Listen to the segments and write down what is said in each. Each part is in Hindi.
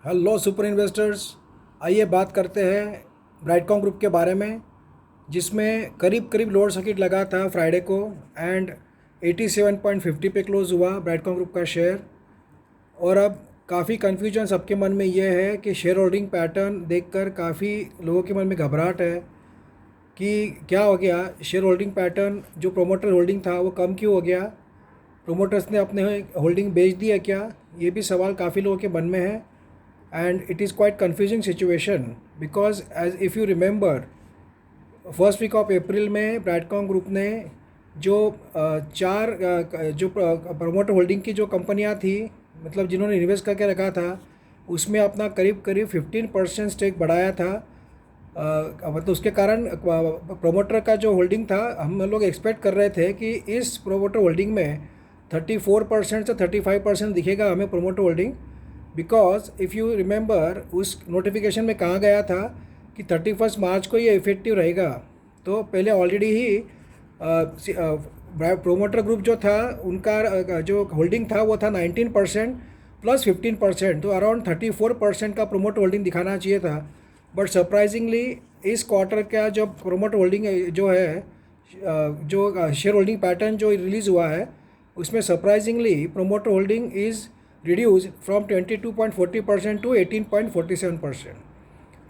Hello super investors. आइए बात करते हैं ब्राइटकॉम ग्रुप के बारे में, जिसमें करीब करीब लोअर सर्किट लगा था फ्राइडे को एंड 87.50 पे क्लोज़ हुआ ब्राइटकॉम ग्रुप का शेयर। और अब काफ़ी कन्फ्यूजन सबके मन में ये है कि शेयर होल्डिंग पैटर्न देखकर काफ़ी लोगों के मन में घबराहट है कि क्या हो गया। शेयर होल्डिंग पैटर्न जो प्रोमोटर होल्डिंग था वो कम क्यों हो गया, प्रोमोटर्स ने अपने होल्डिंग बेच दी है क्या, ये भी सवाल काफ़ी लोगों के मन में है। And it is quite confusing situation because as if you remember first week of April में ब्राइटकॉम ग्रुप ने जो चार जो प्रोमोटर होल्डिंग की जो कंपनियां थी, मतलब जिन्होंने इन्वेस्ट करके रखा था, उसमें अपना करीब करीब 15% स्टेक बढ़ाया था। मतलब उसके कारण प्रोमोटर का जो होल्डिंग था, हम लोग एक्सपेक्ट कर रहे थे कि इस प्रोमोटर होल्डिंग में 34% से 35% दिखेगा हमें promoter holding. Because if you remember उस नोटिफिकेशन में कहा गया था कि 31 मार्च को ये इफ़ेक्टिव रहेगा। तो पहले ऑलरेडी ही प्रोमोटर ग्रुप जो था उनका जो होल्डिंग था वो था 19% प्लस 15%, तो अराउंड 34% का प्रोमोटर होल्डिंग दिखाना चाहिए था। बट सरप्राइजिंगली इस क्वार्टर का जो प्रोमोटर होल्डिंग जो है, जो शेयर होल्डिंग पैटर्न जो रिलीज़ हुआ है, उसमें surprisingly promoter holding is reduce from 22.40% to 18.47%।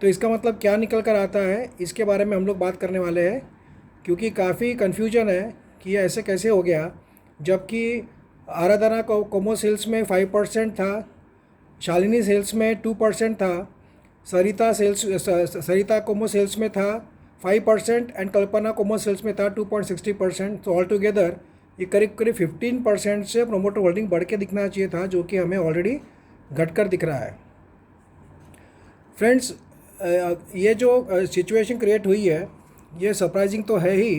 तो इसका मतलब क्या निकल कर आता है, इसके बारे में हम लोग बात करने वाले हैं, क्योंकि काफ़ी कन्फ्यूजन है कि ये ऐसे कैसे हो गया। जबकि आराधना कोमो सेल्स में 5% था, शालिनी सेल्स में 2% था, सरिता कोमो सेल्स में था 5% एंड कल्पना कोमो सेल्स में था 2.60%। तो ऑल टुगेदर ये करीब करीब 15% से प्रोमोटर होल्डिंग बढ़ के दिखना चाहिए था, जो कि हमें ऑलरेडी घटकर दिख रहा है। फ्रेंड्स, ये जो सिचुएशन क्रिएट हुई है, ये सरप्राइजिंग तो है ही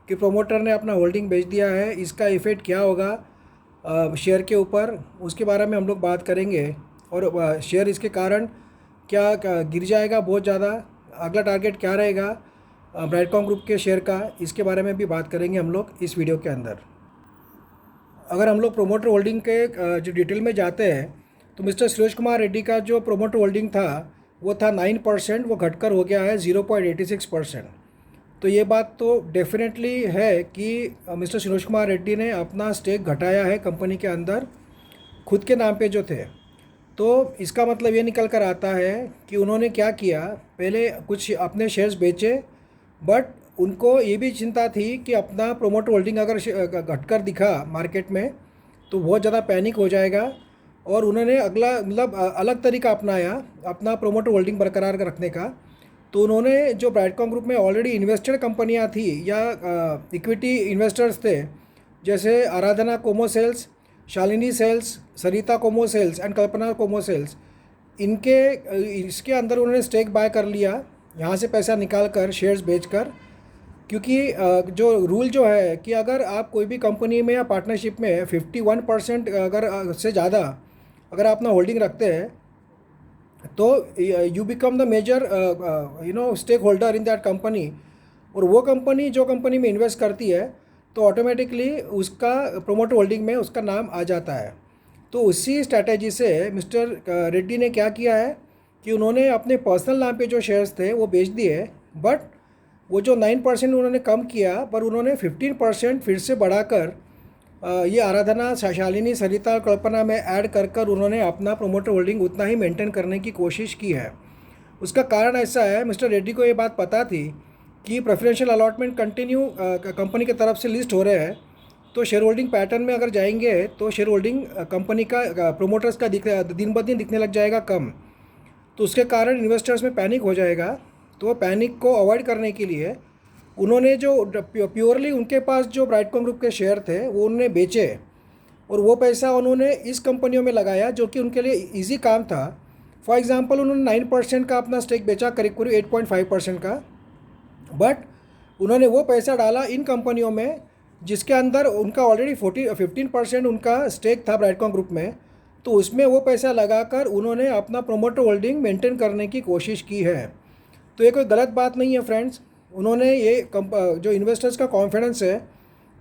कि प्रोमोटर ने अपना होल्डिंग बेच दिया है। इसका इफ़ेक्ट क्या होगा शेयर के ऊपर, उसके बारे में हम लोग बात करेंगे। और शेयर इसके कारण क्या गिर जाएगा बहुत ज़्यादा, अगला टारगेट क्या रहेगा ब्राइटकॉम ग्रुप के शेयर का, इसके बारे में भी बात करेंगे हम लोग इस वीडियो के अंदर। अगर हम लोग प्रोमोटर होल्डिंग के जो डिटेल में जाते हैं, तो मिस्टर सुरेश कुमार रेड्डी का जो प्रोमोटर होल्डिंग था वो था 9%, वो घटकर हो गया है 0.86%। तो ये बात तो डेफिनेटली है कि मिस्टर सुरेश कुमार रेड्डी ने अपना स्टेक घटाया है कंपनी के अंदर खुद के नाम पे जो थे। तो इसका मतलब ये निकल कर आता है कि उन्होंने क्या किया, पहले कुछ अपने शेयर्स बेचे, बट उनको ये भी चिंता थी कि अपना प्रोमोटर होल्डिंग अगर घटकर दिखा मार्केट में तो बहुत ज़्यादा पैनिक हो जाएगा। और उन्होंने अगला मतलब अलग तरीका अपनाया अपना प्रोमोटर होल्डिंग बरकरार रखने का। तो उन्होंने जो ब्राइटकॉम ग्रुप में ऑलरेडी इन्वेस्टेड कंपनियां थी या इक्विटी इन्वेस्टर्स थे, जैसे Aradhana como sales, Shalini sales, Sarita como sales and Kalpana como sales, इसके अंदर उन्होंने स्टेक बाय कर लिया, यहाँ से पैसा निकाल कर शेयर्स बेचकर। क्योंकि जो रूल जो है कि अगर आप कोई भी कंपनी में या पार्टनरशिप में 51% अगर से ज़्यादा अगर आप अपना होल्डिंग रखते हैं, तो you become the major stake holder in that company. और वो कंपनी जो कंपनी में इन्वेस्ट करती है तो ऑटोमेटिकली उसका प्रोमोटर होल्डिंग में उसका नाम आ जाता है। तो उसी स्ट्रैटेजी से मिस्टर रेड्डी ने क्या किया है कि उन्होंने अपने पर्सनल नाम पे जो शेयर्स थे वो बेच दिए, बट वो जो 9% उन्होंने कम किया, पर उन्होंने 15% फिर से बढ़ाकर ये आराधना, शालिनी, सरिता और कल्पना में ऐड कर कर उन्होंने अपना प्रोमोटर होल्डिंग उतना ही मेंटेन करने की कोशिश की है। उसका कारण ऐसा है, मिस्टर रेड्डी को ये बात पता थी कि प्रेफरेंशियल अलॉटमेंट कंटिन्यू कंपनी की तरफ से लिस्ट हो रहे हैं, तो शेयर होल्डिंग पैटर्न में अगर जाएंगे तो शेयर होल्डिंग कंपनी का प्रोमोटर्स का दिन ब दिन दिखने लग जाएगा कम। तो उसके कारण इन्वेस्टर्स में पैनिक हो जाएगा। तो पैनिक को अवॉइड करने के लिए उन्होंने जो प्योरली उनके पास जो ब्राइटकॉम ग्रुप के शेयर थे वो उन्होंने बेचे, और वो पैसा उन्होंने इस कंपनियों में लगाया जो कि उनके लिए इजी काम था। फॉर एग्जांपल उन्होंने 9% का अपना स्टेक बेचा, करीब करीब 8.5% का, बट उन्होंने वो पैसा डाला इन कंपनियों में जिसके अंदर उनका ऑलरेडी 15% उनका स्टेक था ब्राइटकॉम ग्रुप में। तो उसमें वो पैसा लगाकर उन्होंने अपना प्रोमोटर होल्डिंग मेंटेन करने की कोशिश की है। तो ये कोई गलत बात नहीं है फ्रेंड्स। उन्होंने ये जो इन्वेस्टर्स का कॉन्फिडेंस है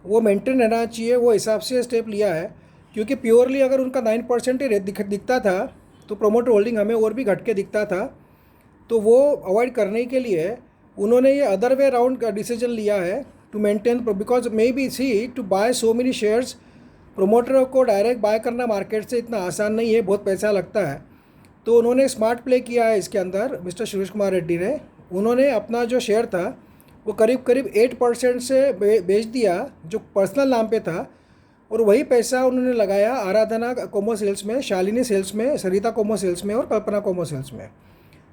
वो मेंटेन रहना चाहिए, वो हिसाब से स्टेप लिया है। क्योंकि प्योरली अगर उनका 9% ही दिखता था तो प्रोमोटर होल्डिंग हमें और भी घट के दिखता था। तो वो अवॉइड करने के लिए उन्होंने ये अदर वे राउंड का डिसीजन लिया है to maintain, because maybe see to buy so many shares, प्रोमोटरों को डायरेक्ट बाय करना मार्केट से इतना आसान नहीं है, बहुत पैसा लगता है। तो उन्होंने स्मार्ट प्ले किया है इसके अंदर, मिस्टर सुरेश कुमार रेड्डी ने। उन्होंने अपना जो शेयर था वो करीब करीब 8% से बेच दिया जो पर्सनल नाम पे था, और वही पैसा उन्होंने लगाया आराधना कोमो सेल्स में, शालिनी सेल्स में, सरिता कोमो सेल्स में और कल्पना कोमो सेल्स में,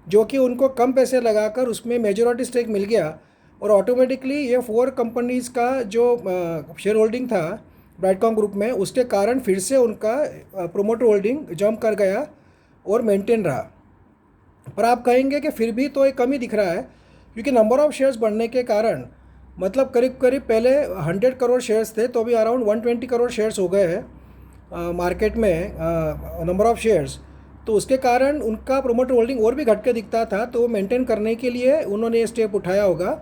जो कि उनको कम पैसे लगाकर उसमें मेजॉरिटी स्टेक मिल गया। और ऑटोमेटिकली ये 4 कंपनीज़ का जो शेयर होल्डिंग था ब्राइटकॉम ग्रुप में, उसके कारण फिर से उनका प्रोमोटर होल्डिंग जंप कर गया और मेंटेन रहा। पर आप कहेंगे कि फिर भी तो एक कमी दिख रहा है, क्योंकि नंबर ऑफ़ शेयर्स बढ़ने के कारण, मतलब करीब करीब पहले 100 करोड़ शेयर्स थे तो अभी अराउंड 120 करोड़ शेयर्स हो गए हैं मार्केट में नंबर ऑफ़ शेयर्स। तो उसके कारण उनका प्रोमोटर होल्डिंग और भी घट के दिखता था, तो वो मेंटेन करने के लिए उन्होंने ये स्टेप उठाया होगा।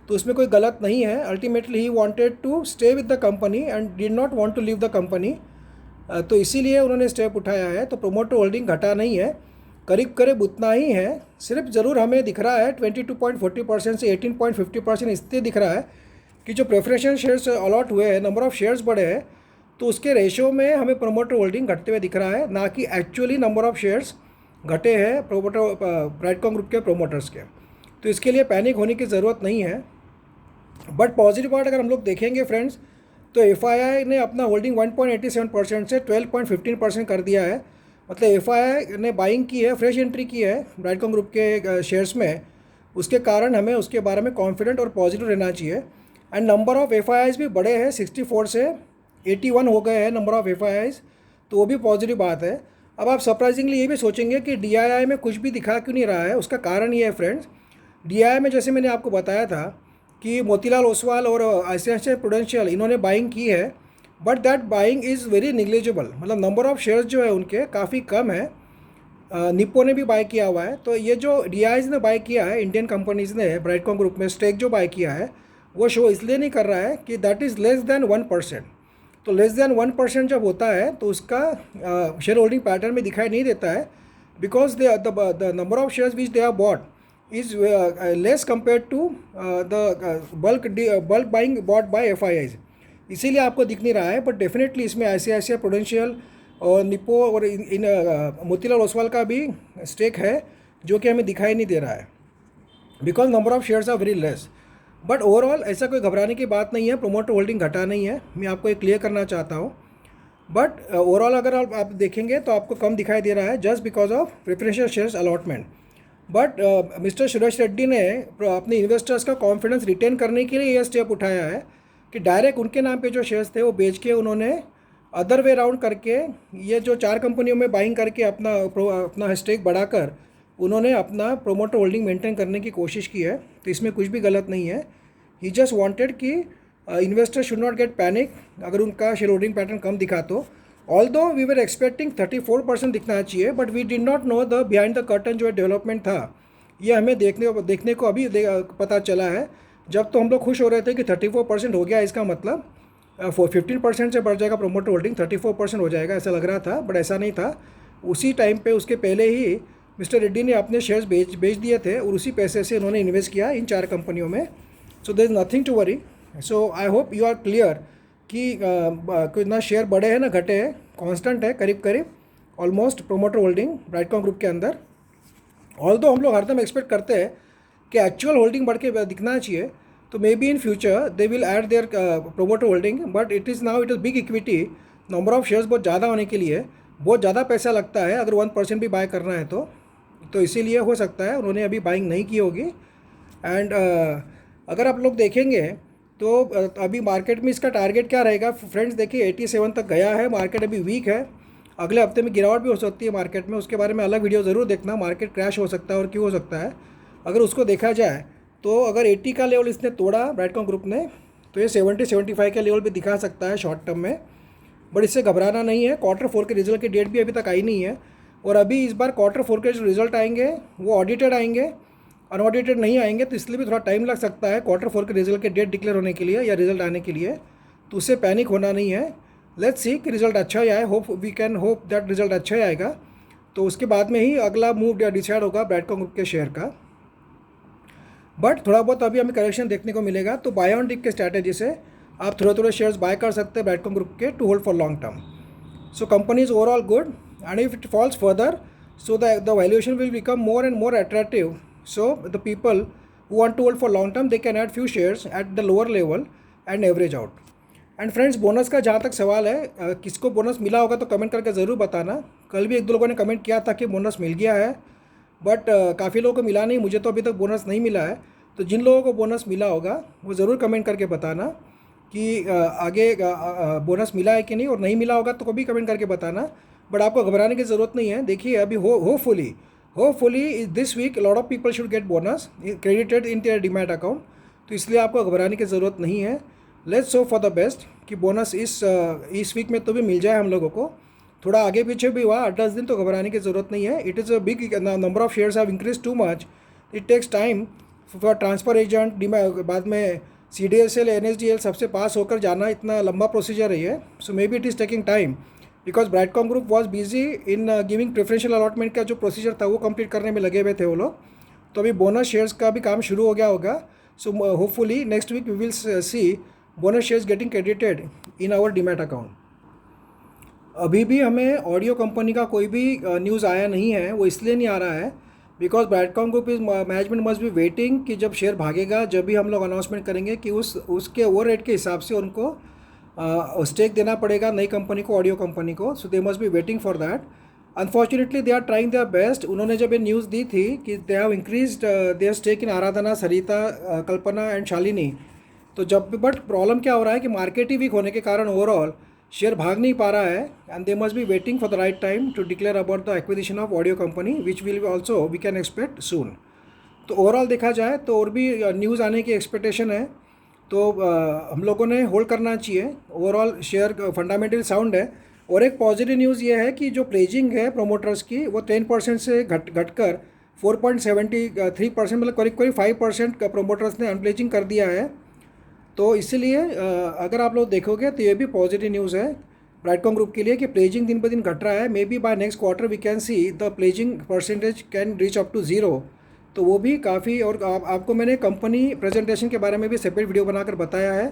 तो उसमें कोई गलत नहीं है। Ultimately he wanted to stay with the company and did not want to leave the company, तो इसीलिए उन्होंने स्टेप उठाया है। तो प्रोमोटर होल्डिंग घटा नहीं है, करीब करीब उतना ही है। सिर्फ ज़रूर हमें दिख रहा है 22.40% से 18.50% इसलिए दिख रहा है कि जो प्रेफरेंशियल शेयर्स अलॉट हुए हैं, नंबर ऑफ़ शेयर्स बढ़े हैं, तो उसके रेशो में हमें प्रोमोटर होल्डिंग घटते हुए दिख रहा है, ना कि एक्चुअली नंबर ऑफ़ शेयर्स घटे हैं प्रोमोटर ब्राइटकॉम ग्रुप के प्रोमोटर्स के। तो इसके लिए पैनिक होने की ज़रूरत नहीं है। बट पॉजिटिव पार्ट अगर हम लोग देखेंगे फ्रेंड्स, तो एफआईआई ने अपना होल्डिंग 1.87% से 12.15% कर दिया है। मतलब एफआईआई ने बाइंग की है, फ्रेश एंट्री की है ब्राइटकॉम ग्रुप के शेयर्स में। उसके कारण हमें उसके बारे में कॉन्फिडेंट और पॉजिटिव रहना चाहिए। एंड नंबर ऑफ़ एफआईआईज भी बड़े हैं, 64 से 81 हो गए हैं नंबर ऑफ़ एफआईआईज, तो वो भी पॉजिटिव बात है। अब आप सरप्राइजिंगली ये भी सोचेंगे कि डीआईआई में कुछ भी दिखा क्यों नहीं रहा है। उसका कारण ये है फ्रेंड्स, डीआईआई में जैसे मैंने आपको बताया था कि मोतीलाल ओसवाल और आईसीआईसीआई प्रूडेंशियल इन्होंने बाइंग की है, but that buying is very negligible. मतलब नंबर ऑफ़ शेयर्स जो है उनके काफ़ी कम है। निप्पो ने भी बाय किया हुआ है। तो ये जो डीआईज ने बाय किया है, इंडियन कंपनीज़ ने ब्राइटकॉम ग्रुप में स्टेक जो बाय किया है, वो शो इसलिए नहीं कर रहा है कि दैट इज़ लेस दैन 1%। तो लेस दैन 1% जब होता है तो उसका शेयर होल्डिंग पैटर्न में दिखाई नहीं देता है, because the number of shares which they are bought is less compared to the bulk buying bought by FIIs, इसीलिए आपको दिख नहीं रहा है। बट डेफिनेटली इसमें ICICI प्रूडेंशियल और निप्पो और इन मोतीलाल ओसवाल का भी स्टेक है, जो कि हमें दिखाई नहीं दे रहा है, because number of shares are very less. But overall ऐसा कोई घबराने की बात नहीं है, प्रोमोटर होल्डिंग घटा नहीं है, मैं आपको ये क्लियर करना चाहता हूँ। बट ओवरऑल अगर आप देखेंगे तो आपको कम दिखाई दे रहा है just because of preferential shares allotment. But mister Suresh Reddy ने अपने इन्वेस्टर्स का कॉन्फिडेंस रिटेन करने के लिए यह स्टेप उठाया है कि डायरेक्ट उनके नाम पे जो शेयर्स थे वो बेच के उन्होंने अदर वे राउंड करके ये जो 4 कंपनियों में बाइंग करके अपना स्टेक बढ़ाकर उन्होंने अपना प्रोमोटर होल्डिंग मेंटेन करने की कोशिश की है। तो इसमें कुछ भी गलत नहीं है। ही जस्ट वांटेड कि investor should not get panic अगर उनका शेयर होल्डिंग पैटर्न कम दिखा तो। ऑल्दो वी वर एक्सपेक्टिंग 34% दिखना चाहिए, but we did not know the behind the curtain जो डेवलपमेंट था, ये हमें देखने को अभी पता चला है। जब तो हम लोग खुश हो रहे थे कि 34% हो गया, इसका मतलब 15% से बढ़ जाएगा प्रोमोटर होल्डिंग, 34% हो जाएगा ऐसा लग रहा था, बट ऐसा नहीं था। उसी टाइम पे उसके पहले ही मिस्टर रेड्डी ने अपने शेयर्स बेच दिए थे और उसी पैसे से इन्होंने इन्वेस्ट किया इन 4 कंपनियों में। So there is nothing to worry. So I hope you are clear कि कोई ना शेयर बढ़े हैं ना घटे हैं, कांस्टेंट है करीब करीब almost promoter holding Brightcom group के अंदर। ऑल्दो हम लोग हरदम एक्सपेक्ट करते हैं कि एक्चुअल होल्डिंग बढ़ के दिखना चाहिए, तो maybe in future they will add their promoter holding, but it is now it is big equity, number of shares बहुत ज़्यादा होने के लिए बहुत ज़्यादा पैसा लगता है अगर 1% भी बाय करना है तो इसीलिए हो सकता है उन्होंने अभी बाइंग नहीं की होगी। एंड अगर आप लोग देखेंगे तो अभी मार्केट में इसका टारगेट क्या रहेगा फ्रेंड्स, देखिए 87 तक गया है, मार्केट अभी वीक है, अगले हफ्ते में गिरावट भी हो सकती है मार्केट में, उसके बारे में अलग वीडियो ज़रूर देखना। मार्केट क्रैश हो सकता है और क्यों हो सकता है अगर उसको देखा जाए तो अगर 80 का लेवल इसने तोड़ा ब्राइटकॉम ग्रुप ने, तो ये 70-75 का लेवल भी दिखा सकता है शॉर्ट टर्म में, बट इससे घबराना नहीं है। Q4 के रिजल्ट की डेट भी अभी तक आई नहीं है, और अभी इस बार Q4 के जो रिजल्ट आएंगे वो ऑडिटेड आएंगे, अनऑडिटेड नहीं आएंगे, तो इसलिए भी थोड़ा टाइम लग सकता है Q4 के रिजल्ट के डेट डिक्लेयर होने के लिए या रिजल्ट आने के लिए, तो उससे पैनिक होना नहीं है। लेट्स सी कि रिजल्ट अच्छा ही आए, hope we can hope that result अच्छा ही आएगा। तो उसके बाद में ही अगला मूव डिसाइड होगा ब्रैडकॉम ग्रुप के शेयर का। बट थोड़ा बहुत अभी हमें करेक्शन देखने को मिलेगा, तो बाय ऑन डिप के स्ट्रैटेजी से आप थोड़े थोड़े शेयर्स बाय कर सकते हैं ब्रैडकॉम ग्रुप के to hold for long term. So company is overall good and if it falls further, so the valuation will become more and more attractive, so the people who want to hold for long term, they can add few shares at the lower level and average out. And friends, bonus का जहाँ तक सवाल है, किसको बोनस मिला होगा तो कमेंट करके ज़रूर बताना। कल भी एक दो लोगों ने कमेंट किया था कि बोनस मिल गया है, बट काफ़ी लोगों को मिला नहीं, मुझे तो अभी तक बोनस नहीं मिला है। तो जिन लोगों को बोनस मिला होगा वो ज़रूर कमेंट करके बताना कि आगे बोनस मिला है कि नहीं, और नहीं मिला होगा तो कभी कमेंट करके बताना। बट आपको घबराने की ज़रूरत नहीं है। देखिए अभी hopefully this week lot of people should get bonus credited in their demat account, तो इसलिए आपको घबराने की ज़रूरत नहीं है। Let's hope for the best कि बोनस इस वीक में तो भी मिल जाए हम लोगों को। थोड़ा आगे पीछे भी हुआ 8-10 दिन, तो घबराने की ज़रूरत नहीं है। It is a big number of shares have increase too much, it takes time for transfer agent, बाद में CDSL NSDL सबसे पास होकर जाना, इतना लंबा प्रोसीजर है ये। So may be it is taking time because Brightcom group was busy in giving preferential allotment का जो प्रोसीजर था वो कंप्लीट करने में लगे हुए थे वो लोग। तो अभी बोनस शेयर्स का भी काम शुरू हो गया होगा। So hopefully next week we will see bonus shares getting credited in our demat account. अभी भी हमें ऑडियो कंपनी का कोई भी न्यूज़ आया नहीं है। वो इसलिए नहीं आ रहा है because Brightcom group is management must be waiting कि जब शेयर भागेगा, जब भी हम लोग अनाउंसमेंट करेंगे कि उसके वो रेट के हिसाब से उनको स्टेक देना पड़ेगा नई कंपनी को, ऑडियो कंपनी को। So they must be waiting for that. Unfortunately they are trying their best. उन्होंने जब ये न्यूज़ दी थी कि they have increased their stake in Aradhana, Sarita, Kalpana and Shalini, तो बट प्रॉब्लम क्या हो रहा है कि मार्केट ही वीक होने के कारण ओवरऑल शेयर भाग नहीं पा रहा है। And they must be waiting for the right time to declare about the acquisition of audio company which will also we can expect soon. तो ओवरऑल देखा जाए तो और भी न्यूज़ आने की एक्सपेक्टेशन है, तो हम लोगों ने होल्ड करना चाहिए। ओवरऑल शेयर फंडामेंटल साउंड है। और एक पॉजिटिव न्यूज़ ये है कि जो प्लेजिंग है प्रोमोटर्स की वो 10% से घटकर 4.73%, मतलब करीब 5% का प्रोमोटर्स ने अनप्लेजिंग कर दिया है। तो इसीलिए अगर आप लोग देखोगे तो ये भी पॉजिटिव न्यूज़ है ब्रैडकॉम ग्रुप के लिए कि प्लेजिंग दिन ब दिन घट रहा है। Maybe by next quarter we can see the pledging percentage can reach up to 0। तो वो भी काफ़ी, और आपको मैंने कंपनी प्रेजेंटेशन के बारे में भी सेपरेट वीडियो बनाकर बताया है,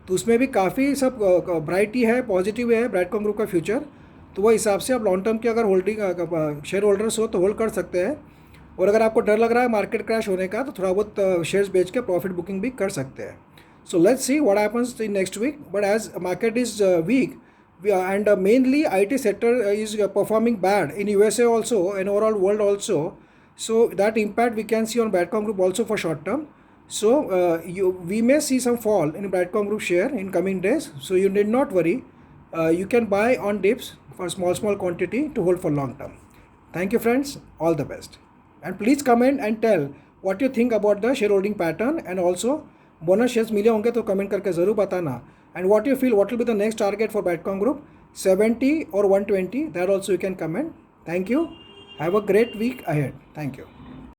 तो उसमें भी काफ़ी सब ब्राइट ही है, पॉजिटिव है ब्रैडकॉम ग्रुप का फ्यूचर। तो वो हिसाब से आप लॉन्ग टर्म के अगर होल्डिंग शेयर होल्डर्स हो तो होल्ड कर सकते हैं। और अगर आपको डर लग रहा है मार्केट क्रैश होने का, तो थोड़ा बहुत शेयर्स बेच के प्रॉफिट बुकिंग भी कर सकते हैं। So let's see what happens in next week. But as market is weak, and mainly IT sector is performing bad in USA also and overall world also. So that impact we can see on Bradcom Group also for short term. So we may see some fall in Bradcom Group share in coming days. So you need not worry. You can buy on dips for small quantity to hold for long term. Thank you friends. All the best. And please comment and tell what you think about the shareholding pattern, and also bonus shares मिले होंगे तो कमेंट करके ज़रूर बताना। And what you feel what will be the next target for Brightcom group, 70 और 120, that also you can comment. Thank you, have a great week ahead. Thank you.